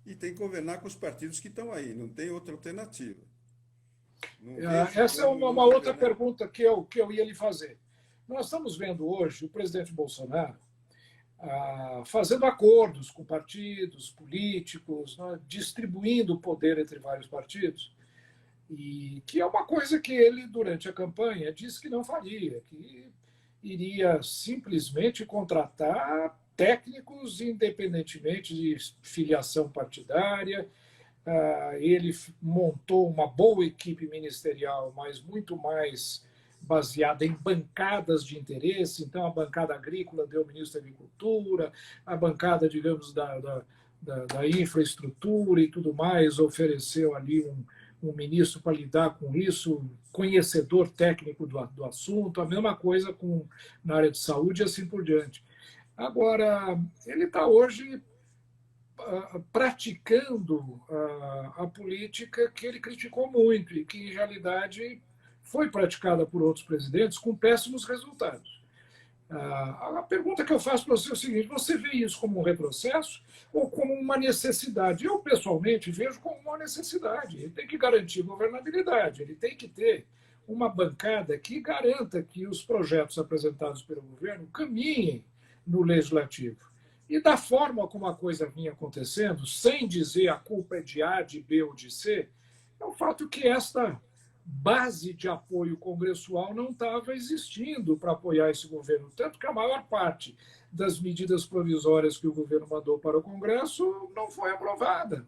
E tem que governar com os partidos que estão aí, não tem outra alternativa. Não vejo Essa é como não uma outra governar. pergunta que eu ia lhe fazer. Nós estamos vendo hoje o presidente Bolsonaro fazendo acordos com partidos políticos, né, distribuindo o poder entre vários partidos, e que é uma coisa que ele, durante a campanha, disse que não faria, que iria simplesmente contratar técnicos independentemente de filiação partidária. Ele montou uma boa equipe ministerial, mas muito mais baseada em bancadas de interesse. Então, a bancada agrícola deu o ministro da Agricultura, a bancada, digamos, da infraestrutura e tudo mais ofereceu ali um ministro para lidar com isso, conhecedor técnico do assunto, a mesma coisa na área de saúde e assim por diante. Agora, ele está hoje praticando a política que ele criticou muito e que, em realidade, foi praticada por outros presidentes com péssimos resultados. A pergunta que eu faço para você é o seguinte: você vê isso como um retrocesso ou como uma necessidade? Eu, pessoalmente, vejo como uma necessidade. Ele tem que garantir governabilidade, ele tem que ter uma bancada que garanta que os projetos apresentados pelo governo caminhem no legislativo. E da forma como a coisa vinha acontecendo, sem dizer a culpa é de A, de B ou de C, é o fato que esta base de apoio congressual não estava existindo para apoiar esse governo. Tanto que a maior parte das medidas provisórias que o governo mandou para o Congresso não foi aprovada,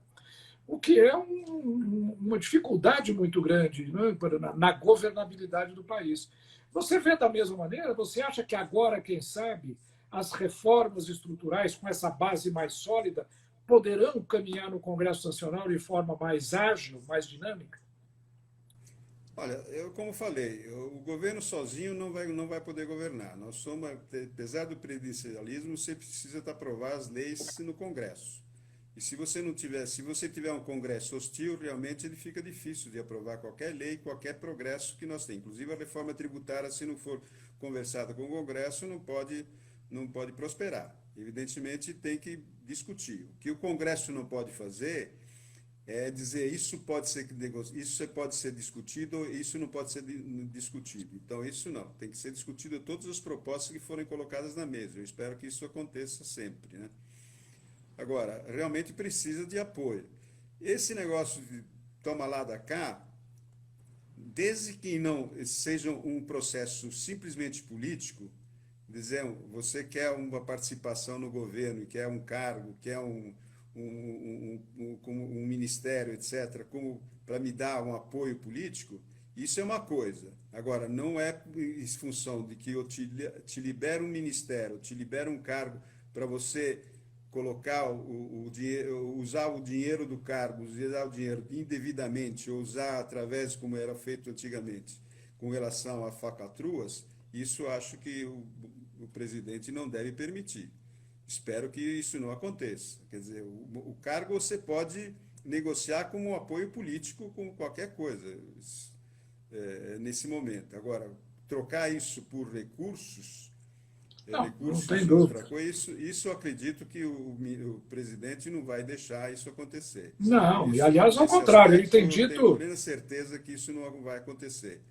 o que é uma dificuldade muito grande, né, na governabilidade do país. Você vê da mesma maneira? Você acha que agora, quem sabe, as reformas estruturais, com essa base mais sólida, poderão caminhar no Congresso Nacional de forma mais ágil, mais dinâmica? Olha, como falei, o governo sozinho não vai poder governar. Nós somos, apesar do presidencialismo, você precisa aprovar as leis no Congresso. E se você tiver um Congresso hostil, realmente ele fica difícil de aprovar qualquer lei, qualquer progresso que nós temos. Inclusive a reforma tributária, se não for conversada com o Congresso, não pode prosperar. Evidentemente, tem que discutir. O que o Congresso não pode fazer é dizer isso pode ser discutido ou isso não pode ser discutido. Então, isso não. Tem que ser discutido todas as propostas que forem colocadas na mesa. Eu espero que isso aconteça sempre, né? Agora, realmente precisa de apoio. Esse negócio de toma lá da cá, desde que não seja um processo simplesmente político, dizendo, você quer uma participação no governo, quer um cargo, quer um ministério, etc., para me dar um apoio político, isso é uma coisa. Agora, não é em função de que eu te libero um ministério, te libero um cargo para você colocar o dinheiro, usar o dinheiro do cargo, usar o dinheiro indevidamente, ou usar através, como era feito antigamente, com relação a falcatruas, isso acho que o presidente não deve permitir. Espero que isso não aconteça. Quer dizer, o cargo você pode negociar como um apoio político, com qualquer coisa, nesse momento. Agora, trocar isso por recursos, não tem dúvida. outra coisa, isso eu acredito que o presidente não vai deixar isso acontecer. Não, e aliás, ao contrário, ele tem dito. Eu tenho plena certeza que isso não vai acontecer.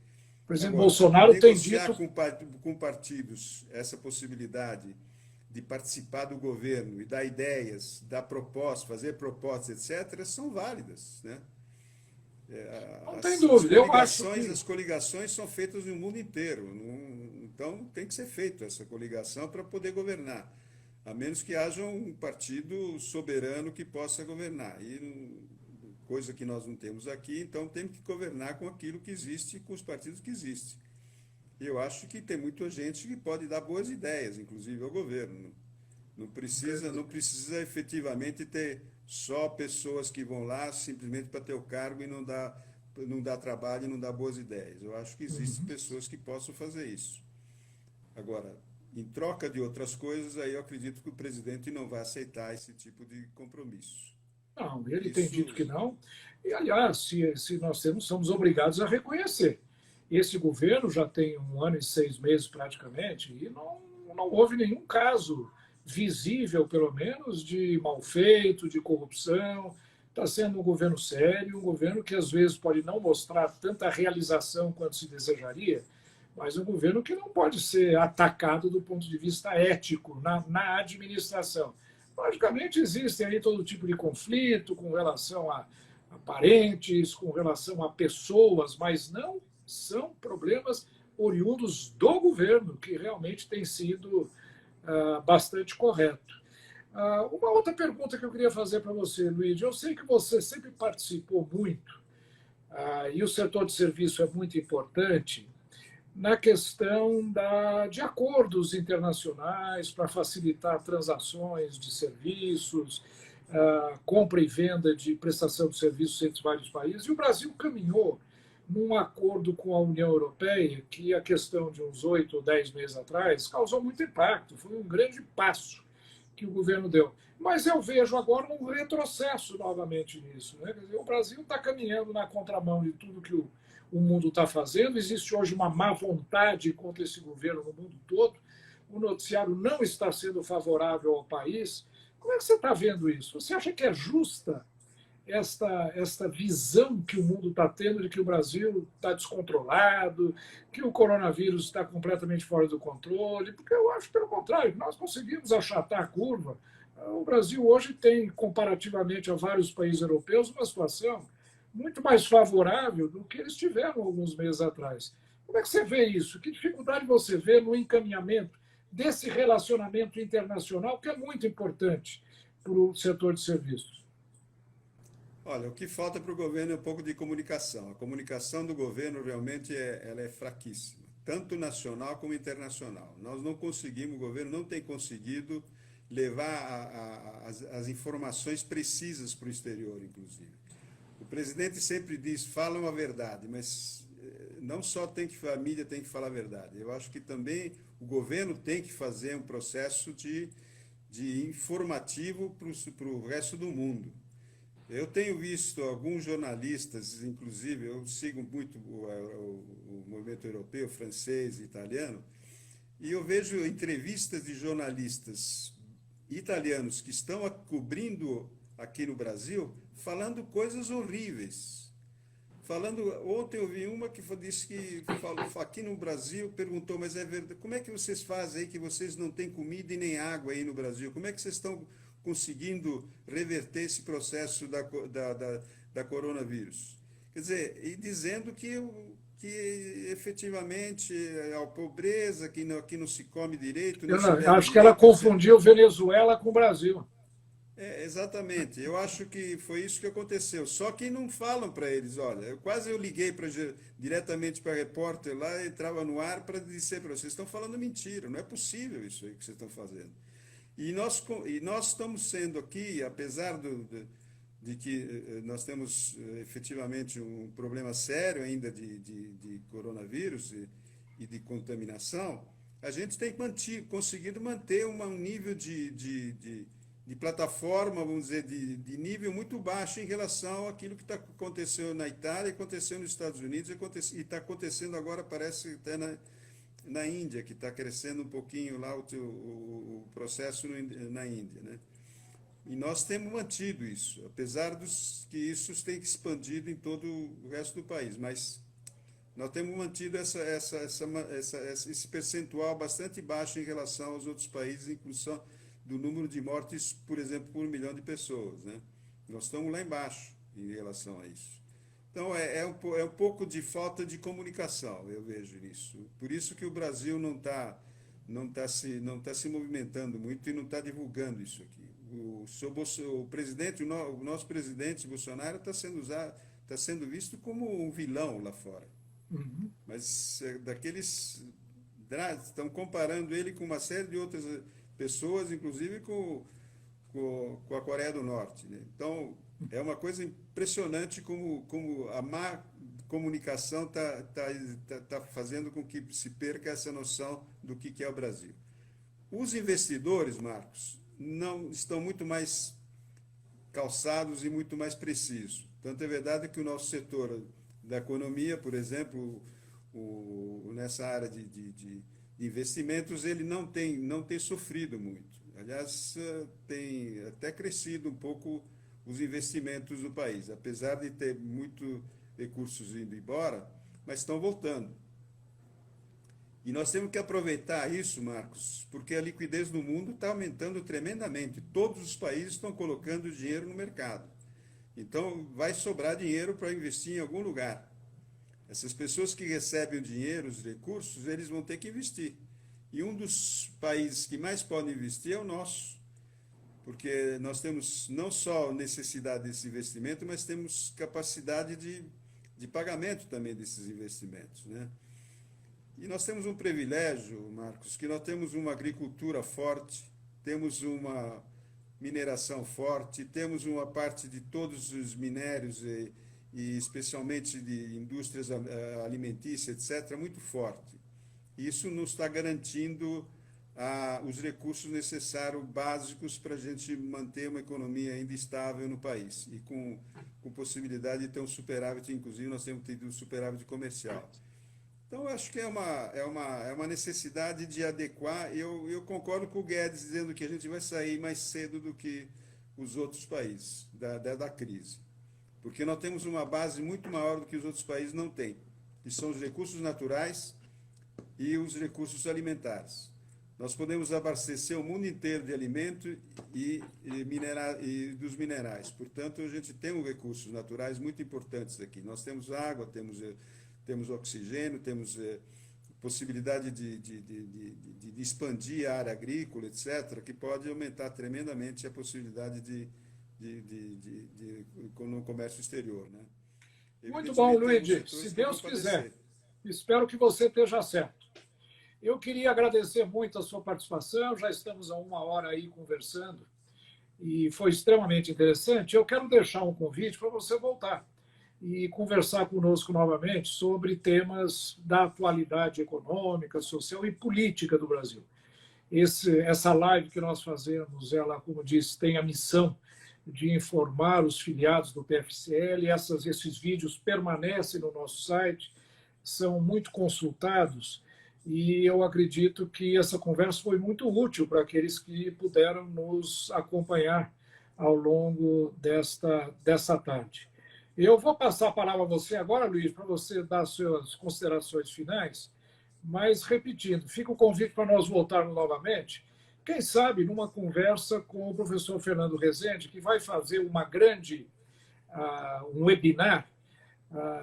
O presidente Agora, Bolsonaro tem dito. Negociar com partidos essa possibilidade de participar do governo e dar ideias, dar propostas, fazer propostas, etc., são válidas, né? Não tem dúvida, eu acho que... As coligações são feitas no mundo inteiro, então tem que ser feita essa coligação para poder governar, a menos que haja um partido soberano que possa governar, e coisa que nós não temos aqui, então temos que governar com aquilo que existe, com os partidos que existem. Eu acho que tem muita gente que pode dar boas ideias, inclusive ao governo. Não precisa efetivamente ter só pessoas que vão lá simplesmente para ter o cargo e não dá trabalho e não dá boas ideias. Eu acho que existem pessoas que possam fazer isso. Agora, em troca de outras coisas, aí eu acredito que o presidente não vai aceitar esse tipo de compromisso. Não, ele tem dito que não. E, aliás, se nós somos obrigados a reconhecer. Esse governo já tem 1 ano e 6 meses praticamente e não houve nenhum caso visível, pelo menos, de mal feito, de corrupção. Está sendo um governo sério, um governo que às vezes pode não mostrar tanta realização quanto se desejaria, mas um governo que não pode ser atacado do ponto de vista ético na administração. Logicamente, existem aí todo tipo de conflito com relação a parentes, com relação a pessoas, mas não são problemas oriundos do governo, que realmente tem sido bastante correto. Uma outra pergunta que eu queria fazer para você, Luiz, eu sei que você sempre participou muito, e o setor de serviço é muito importante, na questão de acordos internacionais para facilitar transações de serviços, compra e venda de prestação de serviços entre vários países. E o Brasil caminhou num acordo com a União Europeia, que a questão de uns 8 ou 10 meses atrás causou muito impacto, foi um grande passo que o governo deu. Mas eu vejo agora um retrocesso novamente nisso. Né? Quer dizer, o Brasil está caminhando na contramão de tudo que o mundo está fazendo. Existe hoje uma má vontade contra esse governo no mundo todo. O noticiário não está sendo favorável ao país. Como é que você está vendo isso? Você acha que é justa esta visão que o mundo está tendo de que o Brasil está descontrolado, que o coronavírus está completamente fora do controle? Porque eu acho, pelo contrário, nós conseguimos achatar a curva. O Brasil hoje tem, comparativamente a vários países europeus, uma situação muito mais favorável do que eles tiveram alguns meses atrás. Como é que você vê isso? Que dificuldade você vê no encaminhamento desse relacionamento internacional, que é muito importante para o setor de serviços? Olha, o que falta para o governo é um pouco de comunicação. A comunicação do governo realmente ela é fraquíssima, tanto nacional como internacional. Nós não conseguimos, o governo não tem conseguido levar as informações precisas para o exterior, inclusive. O presidente sempre diz, falam a verdade, mas não só a mídia tem que falar a verdade. Eu acho que também o governo tem que fazer um processo de informativo para o resto do mundo. Eu tenho visto alguns jornalistas, inclusive, eu sigo muito o movimento europeu, francês e italiano, e eu vejo entrevistas de jornalistas italianos que estão cobrindo aqui no Brasil, falando coisas horríveis. Ontem eu vi uma que disse que falou, aqui no Brasil, perguntou, mas é verdade, como é que vocês fazem aí que vocês não têm comida e nem água aí no Brasil? Como é que vocês estão conseguindo reverter esse processo da coronavírus? Quer dizer, e dizendo que efetivamente a pobreza, que não se come direito, não se bebe Acho que ela direito, etc. confundiu Venezuela com o Brasil. Exatamente. Eu acho que foi isso que aconteceu. Só que não falam para eles, olha, eu liguei diretamente para a repórter lá, entrava no ar para dizer para vocês, estão falando mentira, não é possível isso aí que vocês estão fazendo. E nós estamos sendo aqui, apesar de que nós temos efetivamente um problema sério ainda de coronavírus e de contaminação, a gente tem conseguido manter um nível de plataforma, vamos dizer, de nível muito baixo em relação àquilo que aconteceu na Itália, aconteceu nos Estados Unidos e está acontecendo agora, parece, até na Índia, que está crescendo um pouquinho lá o processo na Índia, né? E nós temos mantido isso, apesar que isso tem expandido em todo o resto do país, mas nós temos mantido esse percentual bastante baixo em relação aos outros países, em função do número de mortes, por exemplo, por 1 milhão de pessoas, né? Nós estamos lá embaixo em relação a isso. Então, é um pouco de falta de comunicação, eu vejo isso. Por isso que o Brasil não tá se movimentando muito e não está divulgando isso aqui. O nosso presidente Bolsonaro está sendo visto como um vilão lá fora. Uhum. Mas estão comparando ele com uma série de outras pessoas, inclusive com a Coreia do Norte, né? Então, é uma coisa impressionante como a má comunicação tá fazendo com que se perca essa noção do que é o Brasil. Os investidores, Marcos, não estão muito mais calçados e muito mais precisos. Tanto é verdade que o nosso setor da economia, por exemplo, nessa área de investimentos, ele não tem sofrido muito. Aliás, tem até crescido um pouco os investimentos no país, apesar de ter muito recursos indo embora, mas estão voltando. E nós temos que aproveitar isso, Marcos, porque a liquidez no mundo está aumentando tremendamente. Todos os países estão colocando dinheiro no mercado. Então, vai sobrar dinheiro para investir em algum lugar. Essas pessoas que recebem o dinheiro, os recursos, eles vão ter que investir. E um dos países que mais podem investir é o nosso, porque nós temos não só necessidade desse investimento, mas temos capacidade de pagamento também desses investimentos, né? E nós temos um privilégio, Marcos, que nós temos uma agricultura forte, temos uma mineração forte, temos uma parte de todos os minérios e especialmente de indústrias alimentícias, etc., muito forte. Isso nos está garantindo os recursos necessários, básicos, para a gente manter uma economia ainda estável no país e com possibilidade de ter um superávit, inclusive nós temos tido um superávit comercial. Então, eu acho que é uma necessidade de adequar. Eu concordo com o Guedes dizendo que a gente vai sair mais cedo do que os outros países da crise, porque nós temos uma base muito maior do que os outros países não têm, que são os recursos naturais e os recursos alimentares. Nós podemos abastecer o mundo inteiro de alimento e dos minerais. Portanto, a gente tem recursos naturais muito importantes aqui. Nós temos água, temos oxigênio, temos possibilidade de expandir a área agrícola, etc., que pode aumentar tremendamente a possibilidade no comércio exterior. Né? Muito bom, Luigi. Se Deus quiser, espero que você esteja certo. Eu queria agradecer muito a sua participação, já estamos há 1 hora aí conversando, e foi extremamente interessante. Eu quero deixar um convite para você voltar e conversar conosco novamente sobre temas da atualidade econômica, social e política do Brasil. Essa live que nós fazemos, ela, como disse, tem a missão de informar os filiados do PFCL. Esses vídeos permanecem no nosso site, são muito consultados, e eu acredito que essa conversa foi muito útil para aqueles que puderam nos acompanhar ao longo dessa tarde. Eu vou passar a palavra a você agora, Luiz, para você dar suas considerações finais, mas repetindo, fica o convite para nós voltarmos novamente, quem sabe numa conversa com o professor Fernando Rezende, que vai fazer um webinar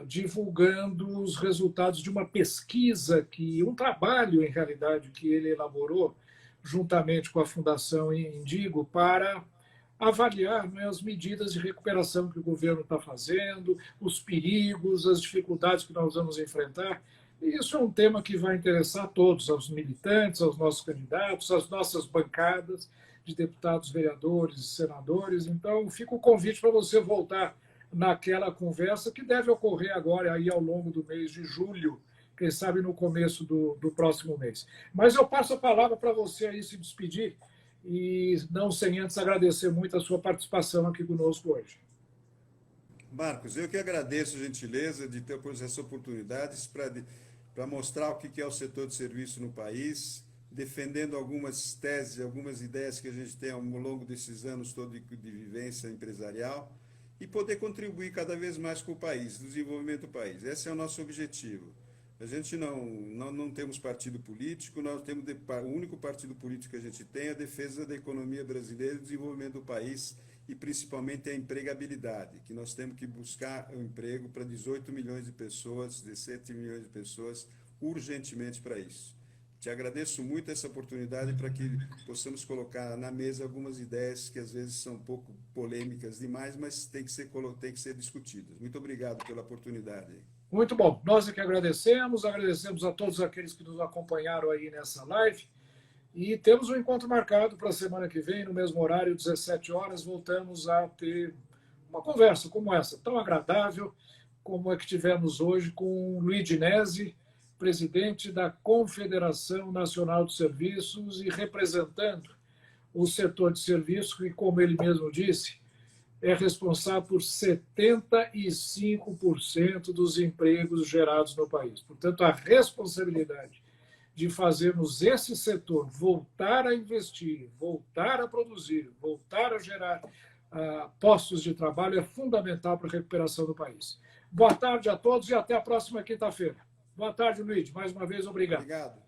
divulgando os resultados de uma pesquisa, um trabalho, em realidade, que ele elaborou juntamente com a Fundação Indigo para avaliar, né, as medidas de recuperação que o governo está fazendo, os perigos, as dificuldades que nós vamos enfrentar. E isso é um tema que vai interessar a todos, aos militantes, aos nossos candidatos, às nossas bancadas de deputados, vereadores e senadores. Então, fica o convite para você voltar naquela conversa que deve ocorrer agora aí ao longo do mês de julho, quem sabe no começo do próximo mês. Mas eu passo a palavra para você aí se despedir, e não sem antes agradecer muito a sua participação aqui conosco hoje. Marcos, eu que agradeço a gentileza de ter essa oportunidade para mostrar o que é o setor de serviço no país, defendendo algumas teses, algumas ideias que a gente tem ao longo desses anos todos de vivência empresarial, e poder contribuir cada vez mais com o país, no desenvolvimento do país. Esse é o nosso objetivo. A gente não temos partido político, o único partido político que a gente tem é a defesa da economia brasileira e do desenvolvimento do país, e principalmente a empregabilidade, que nós temos que buscar um emprego para 18 milhões de pessoas, 17 milhões de pessoas, urgentemente para isso. Te agradeço muito essa oportunidade para que possamos colocar na mesa algumas ideias que às vezes são um pouco polêmicas demais, mas tem que ser discutidas. Muito obrigado pela oportunidade. Muito bom. Nós é que agradecemos a todos aqueles que nos acompanharam aí nessa live, e temos um encontro marcado para a semana que vem, no mesmo horário, 17 horas, voltamos a ter uma conversa como essa, tão agradável como a que tivemos hoje com o Luigi Nesi, presidente da Confederação Nacional de Serviços e representando o setor de serviços, que, como ele mesmo disse, é responsável por 75% dos empregos gerados no país. Portanto, a responsabilidade de fazermos esse setor voltar a investir, voltar a produzir, voltar a gerar postos de trabalho é fundamental para a recuperação do país. Boa tarde a todos e até a próxima quinta-feira. Boa tarde, Luiz. Mais uma vez, obrigado. Obrigado.